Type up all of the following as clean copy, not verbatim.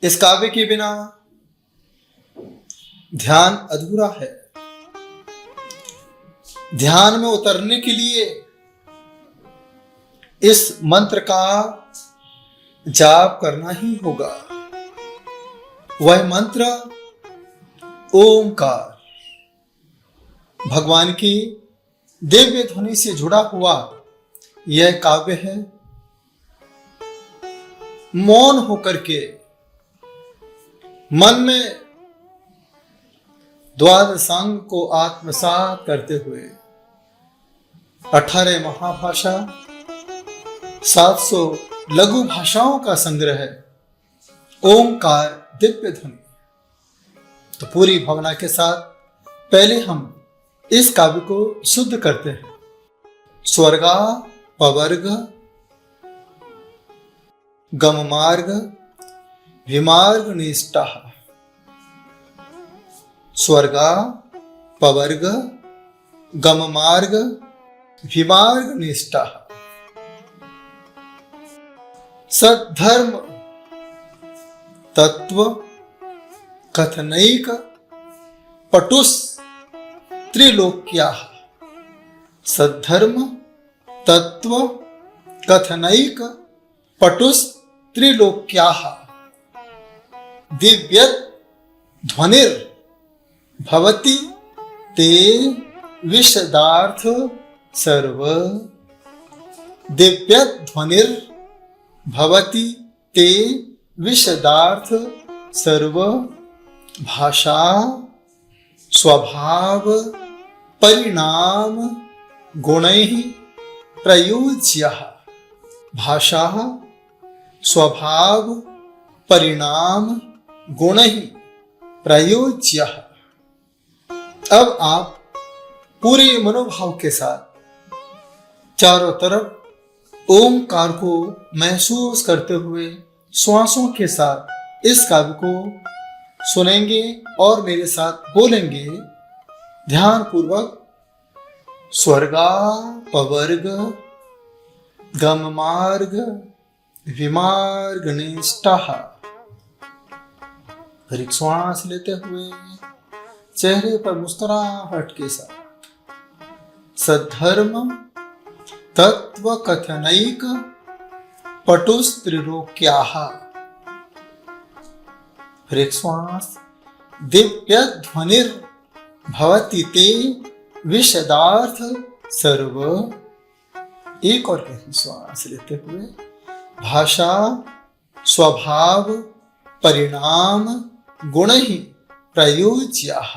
इस काव्य के बिना ध्यान अधूरा है। ध्यान में उतरने के लिए इस मंत्र का जाप करना ही होगा। वह मंत्र ओंकार, भगवान की दिव्य ध्वनि से जुड़ा हुआ यह काव्य है। मौन होकर के मन में द्वादशांग को आत्मसात करते हुए 18 महाभाषा, 700 लघु भाषाओं का संग्रह है ओंकार दिव्य ध्वनि। तो पूरी भावना के साथ पहले हम इस काव्य को शुद्ध करते हैं। स्वर्गा पवर्ग गम मार्ग विमार्ग निष्ठा। स्वर्गा पवर्ग गम मार्ग विमार्ग निष्ठा। सद्धर्म तत्व कथनैक पटुस त्रिलोक्याः। सद्धर्म तत्व कथनैक पटुस त्रिलोक्याः। दिव्यत ध्वनिर भवति ते विशदार्थ सर्व। दिव्यत ध्वनिर भवति ते विशदार्थ सर्व। भाषा स्वभाव परिणाम गुणैः प्रयुज्यः। भाषा स्वभाव परिणाम गुणैः प्रयुज्यः। अब आप पूरे मनोभाव के साथ चारों तरफ ओंकार को महसूस करते हुए श्वासों के साथ इस काव्य को सुनेंगे और मेरे साथ बोलेंगे ध्यान पूर्वक। स्वर्गा पवर्ग गम मार्ग विमार्ग निष्ठा। फिर एक श्वास लेते हुए चेहरे पर मुस्कुराहट के साथ सद्धर्म तत्व कथनैक पटुस त्रिलोक्याः। फिर एक श्वास दिव्य ध्वनिर भवति ते विशदार्थ सर्व। एक और गहरी श्वास लेते हुए भाषा स्वभाव परिणाम गुणैः प्रयुज्यः।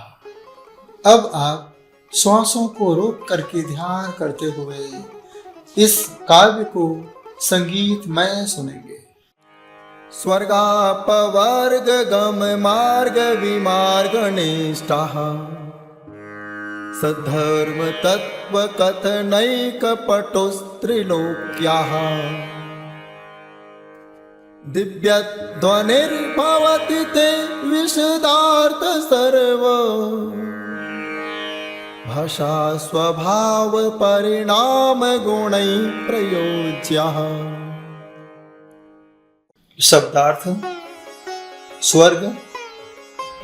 अब आप श्वासों को रोक करके ध्यान करते हुए इस काव्य को संगीतमय सुनेंगे। स्वर्गापवर्ग गम मार्ग विमार्ग निष्ठाः। सद्धर्म तत्व कथनैक पटुस्त्रिलोक्याः। दिव्यध्वनिर्भवति ते विशदार्थ सर्व। भाषा स्वभाव परिणाम गुणैः प्रयुज्यः। शब्दार्थ स्वर्ग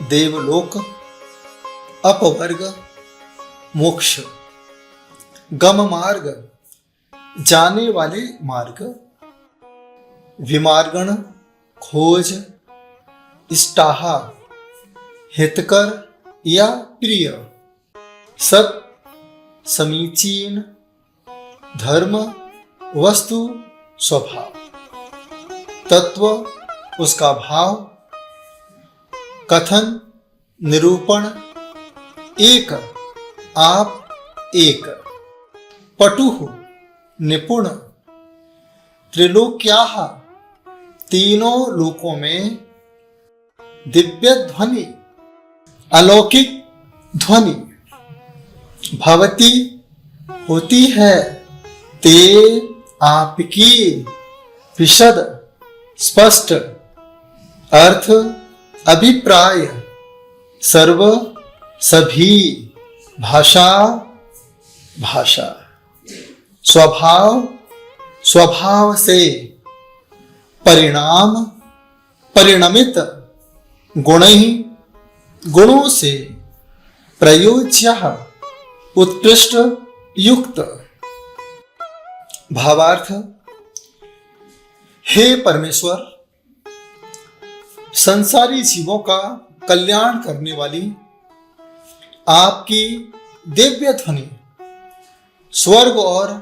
देवलोक, अपवर्ग मोक्ष, गम मार्ग जाने वाले मार्ग, विमार्गण खोज, इष्टाहा हितकर या प्रिय, सत समीचीन, धर्म वस्तु स्वभाव, तत्व उसका भाव, कथन निरूपण, एक आप एक, पटुः निपुण, त्रिलोक्याः तीनों लोकों में, दिव्य ध्वनि अलौकिक ध्वनि, भवती होती है, ते आपकी, विशद स्पष्ट, अर्थ अभिप्राय, सर्व सभी, भाषा भाषा, स्वभाव स्वभाव से, परिणाम परिणमित गुणैः गुणों से प्रयोज्य उत्कृष्ट युक्त। भावार्थ, हे परमेश्वर, संसारी जीवों का कल्याण करने वाली आपकी दिव्य ध्वनि स्वर्ग और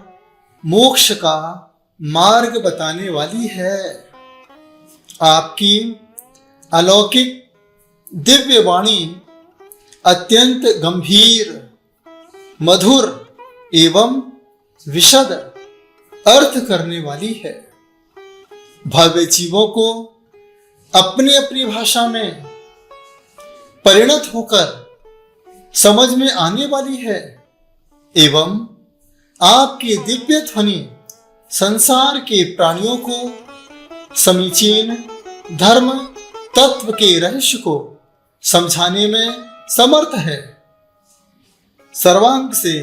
मोक्ष का मार्ग बताने वाली है। आपकी अलौकिक दिव्य वाणी अत्यंत गंभीर, मधुर एवं विशद अर्थ करने वाली है। भव्य जीवों को अपनी अपनी भाषा में परिणत होकर समझ में आने वाली है एवं आपकी दिव्य ध्वनि संसार के प्राणियों को समीचीन धर्म तत्व के रहस्य को समझाने में समर्थ है। सर्वांग से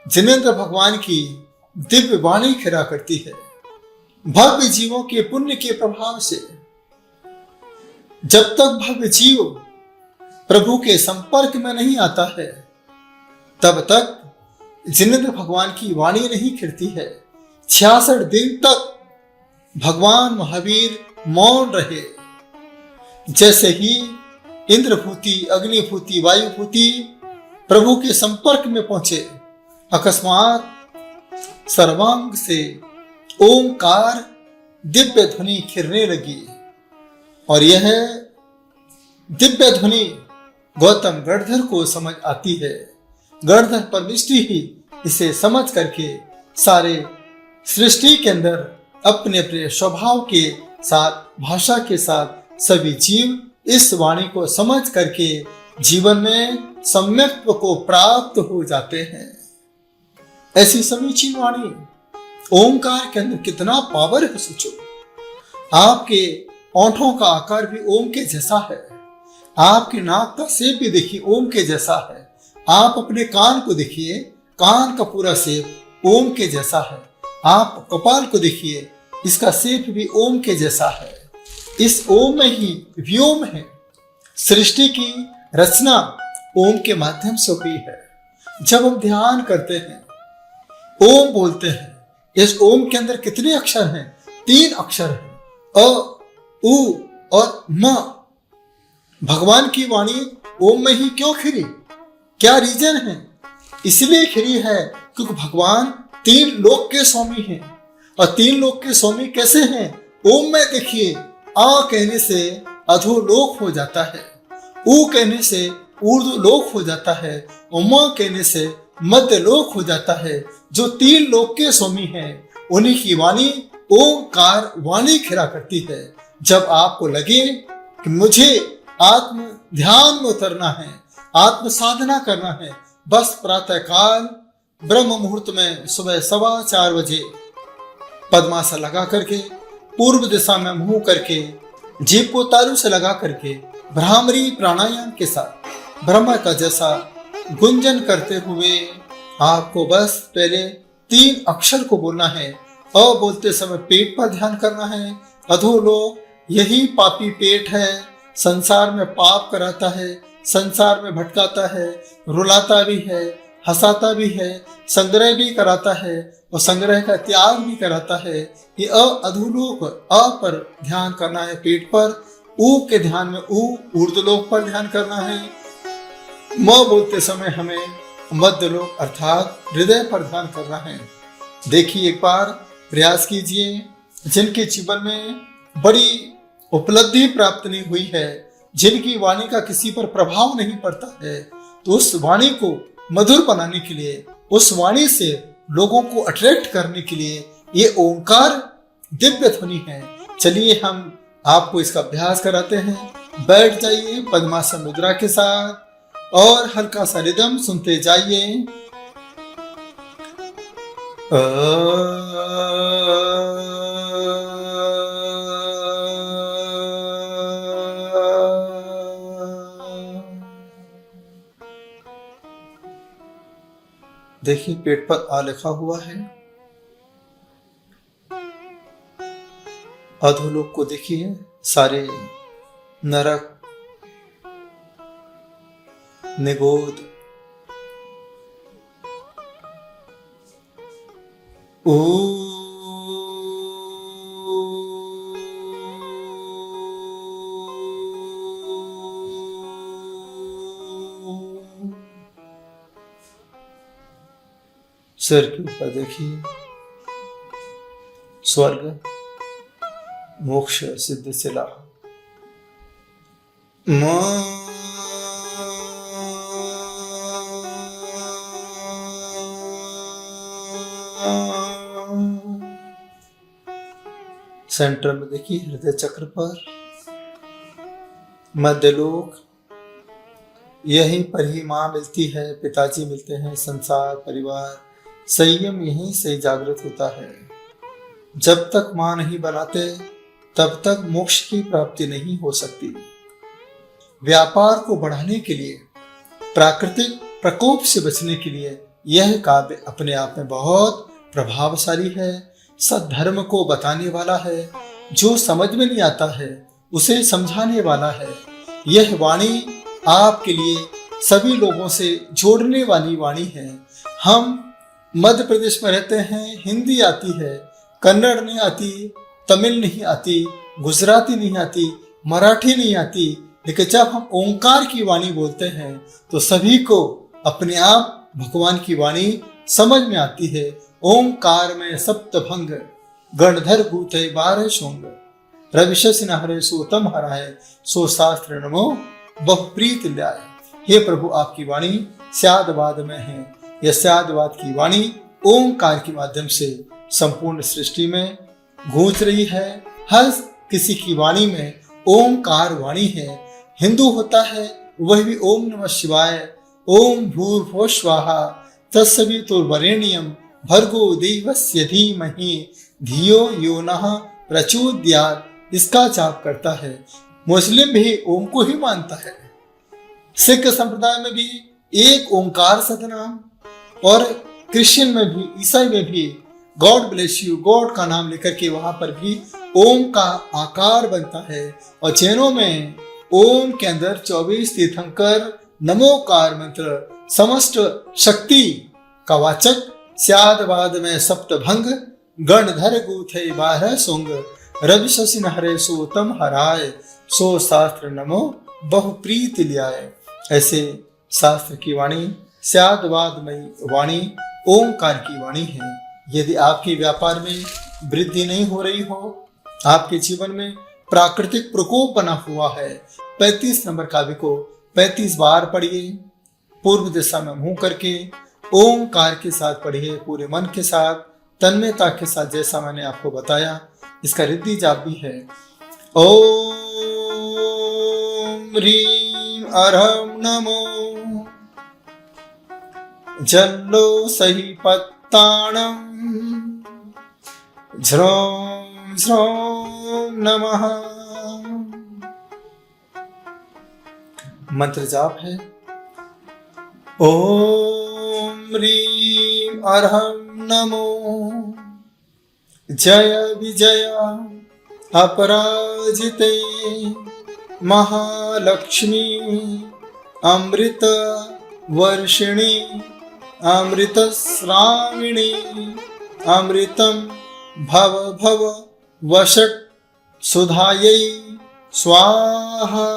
जिनेंद्र भगवान की दिव्य वाणी खिरा करती है। भव्य जीवों के पुण्य के प्रभाव से जब तक भव्य जीव प्रभु के संपर्क में नहीं आता है, तब तक जिनेंद्र भगवान की वाणी नहीं खिरती है। 66 दिन तक भगवान महावीर मौन रहे। जैसे ही इंद्रभूति, अग्निभूति, वायुभूति प्रभु के संपर्क में पहुंचे, अकस्मात सर्वांग से ओंकार दिव्य ध्वनि खिरने लगी और यह दिव्य ध्वनि गौतम गणधर को समझ आती है। गणधर परमिष्टि ही इसे समझ करके सारे सृष्टि के अंदर अपने अपने स्वभाव के साथ, भाषा के साथ सभी जीव इस वाणी को समझ करके जीवन में सम्यक्त्व को प्राप्त हो जाते हैं। ऐसी समीचीन वाणी ओंकार के अंदर कितना पावर है सोचो। आपके ओंठों का आकार भी ओम के जैसा है। आपके नाक का शेप भी देखिए ओम के जैसा है। आप अपने कान को देखिए, कान का पूरा शेप ओम के जैसा है। आप कपाल को देखिए, इसका शेप भी ओम के जैसा है। इस ओम में ही व्योम है। सृष्टि की रचना ओम के माध्यम से हुई है। जब हम ध्यान करते हैं, ओम बोलते हैं, इस ओम के अंदर कितने अक्षर हैं? 3 अक्षर हैं, अ, उ और म। भगवान की वाणी ओम में ही क्यों खिरी? क्या रीजन है? इसलिए खिरी है क्योंकि भगवान 3 लोक के स्वामी हैं। और 3 लोक के स्वामी कैसे हैं? ओम में देखिए, आ कहने से अधोलोक हो जाता है, ऊ कहने से ऊर्ध्वलोक हो जाता है, उमा कहने से मध्य लोक हो जाता है। जो 3 लोक के स्वामी हैं, उन्हीं की वाणी ओंकार वाणी खिरा करती है। जब आपको लगे कि मुझे आत्म ध्यान में उतरना है, आत्म साधना करना है, बस प्रातः काल ब्रह्म मुहूर्त में सुबह 4:15 बजे पद्मासन लगा करके, पूर्व दिशा में मुंह करके, जीभ को तालू से लगा करके, भ्रामरी प्राणायाम के साथ ब्रह्म का जैसा गुंजन करते हुए आपको बस पहले 3 अक्षर को बोलना है। अ बोलते समय पेट पर ध्यान करना है। अधोलोक, यही पापी पेट है, संसार में पाप कराता है, संसार में भटकाता है, रुलाता भी है, हंसाता भी है, संग्रह भी कराता है और संग्रह का त्याग भी कराता है। ये अधोलोक, अ पर ध्यान करना है पेट पर। ऊ के ध्यान में ऊर्ध्वलोक पर ध्यान करना है। म बोलते समय हमें मध्यलोक अर्थात हृदय पर ध्यान करना है। देखिए, एक बार प्रयास कीजिए, जिनके जीवन में बड़ी उपलब्धि प्राप्त नहीं हुई है, जिनकी वाणी का किसी पर प्रभाव नहीं पड़ता है, तो उस वाणी को मधुर बनाने के लिए, उस वाणी से लोगों को अट्रैक्ट करने के लिए ये ओंकार दिव्य ध्वनि है। चलिए हम आपको इसका अभ्यास कराते हैं। बैठ जाइए पद्मासन मुद्रा के साथ और हल्का सा रिदम सुनते जाइए। देखिए, पेट पर आ लिखा हुआ है। अधोलोक को देखिए, सारे नरक, निगोद, सिर के ऊपर देखिए स्वर्ग, मोक्ष, सिद्ध सिला। सेंटर में देखिए हृदय चक्र पर मध्यलोक, यहीं पर ही माँ मिलती है, पिताजी मिलते हैं, संसार, परिवार, संयम यहीं से जागृत होता है। जब तक माँ नहीं बनाते तब तक मोक्ष की प्राप्ति नहीं हो सकती। व्यापार को बढ़ाने के लिए, प्राकृतिक प्रकोप से बचने के लिए यह काव्य अपने आप में बहुत प्रभावशाली है। सद्धर्म को बताने वाला है, जो समझ में नहीं आता है उसे समझाने वाला है। यह वाणी आपके लिए सभी लोगों से जोड़ने वाली वाणी है। हम मध्य प्रदेश में रहते हैं, हिंदी आती है, कन्नड़ नहीं आती, तमिल नहीं आती, गुजराती नहीं आती, मराठी नहीं आती, लेकिन जब हम ओंकार की वाणी बोलते हैं तो सभी को अपने आप भगवान की वाणी समझ में आती है। ओंकार में सप्तभंग, गणधर भूते 12 शोंग, रविशस न हरे सो तम हराए, सो शास्त्र नमो बहुप्रीत ल्याय। हे प्रभु, आपकी वाणी स्यादवाद में है। यह स्यादवाद की वाणी ओंकार के माध्यम से संपूर्ण सृष्टि में गूंज रही है। हर किसी की वाणी में ओंकार वाणी है। हिंदू होता है वह भी ओम नमः शिवाय, ओम भूर्भुवः स्वाहा तत्सवितुर्वरेण्यं भर्गो देवस्य धीमहि धियो यो नः प्रचोदयात्, इसका जाप करता है। मुस्लिम भी ओम को ही मानता है। सिख संप्रदाय में भी एक ओंकार सतनाम, और क्रिश्चियन में भी, ईसाई में भी गॉड ब्लेस यू, गॉड का नाम लेकर के वहां पर भी ओम का आकार बनता है। और जैनों में ओम के अंदर 24 तीर्थंकर नमोकार मंत्र, समस्त शक्ति का वाचक, स्यादवाद में सप्तभंग, गणधर गूथे 12 सोंग, रवि शशि न हरे सो तम हराए, सो शास्त्र नमो बहुप्रीत ल्याय। ऐसे शास्त्र की वाणी, स्यादवादमयी वाणी ओंकार की वाणी है। यदि आपके व्यापार में वृद्धि नहीं हो रही हो, आपके जीवन में प्राकृतिक प्रकोप बना हुआ है, 35 नंबर काव्य को 35 बार पढ़िए, पूर्व दिशा में मुंह करके ओंकार के साथ पढ़िए, पूरे मन के साथ, तन्मयता के साथ, जैसा मैंने आपको बताया। इसका रिद्धि जाप भी है। ओम ह्रीं अरहं नमो जल्लो सही पत्ताणं झ्रौं झ्रौं नमः। मंत्र जाप है ओम ह्रीं अरहं नमो जय विजय अपराजिते महालक्ष्मी अमृत वर्षिणी अमृत श्राविणी अमृतम भव भव वषट् सुधायै स्वाहा।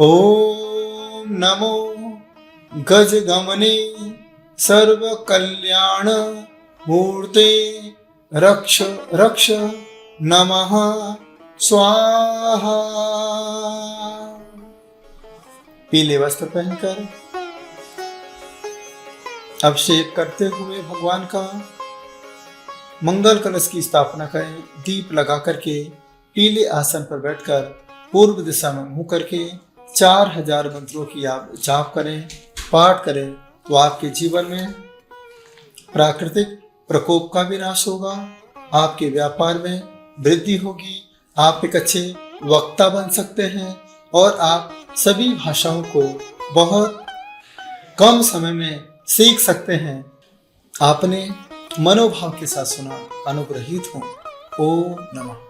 ओम नमो गजगमने सर्व कल्याण मूर्ते रक्ष रक्ष नमः स्वाहा। पीले वस्त्र पहनकर अभिषेक करते हुए भगवान का मंगल कलश की स्थापना करें। दीप लगा करके पीले आसन पर बैठकर पूर्व दिशा में मुंह करके 4000 मंत्रों की आप जाप करें, पाठ करें, तो आपके जीवन में प्राकृतिक प्रकोप का विनाश होगा, आपके व्यापार में वृद्धि होगी, आप एक अच्छे वक्ता बन सकते हैं और आप सभी भाषाओं को बहुत कम समय में सीख सकते हैं। आपने मनोभाव के साथ सुना, अनुग्रहित हूँ। ओम नमः।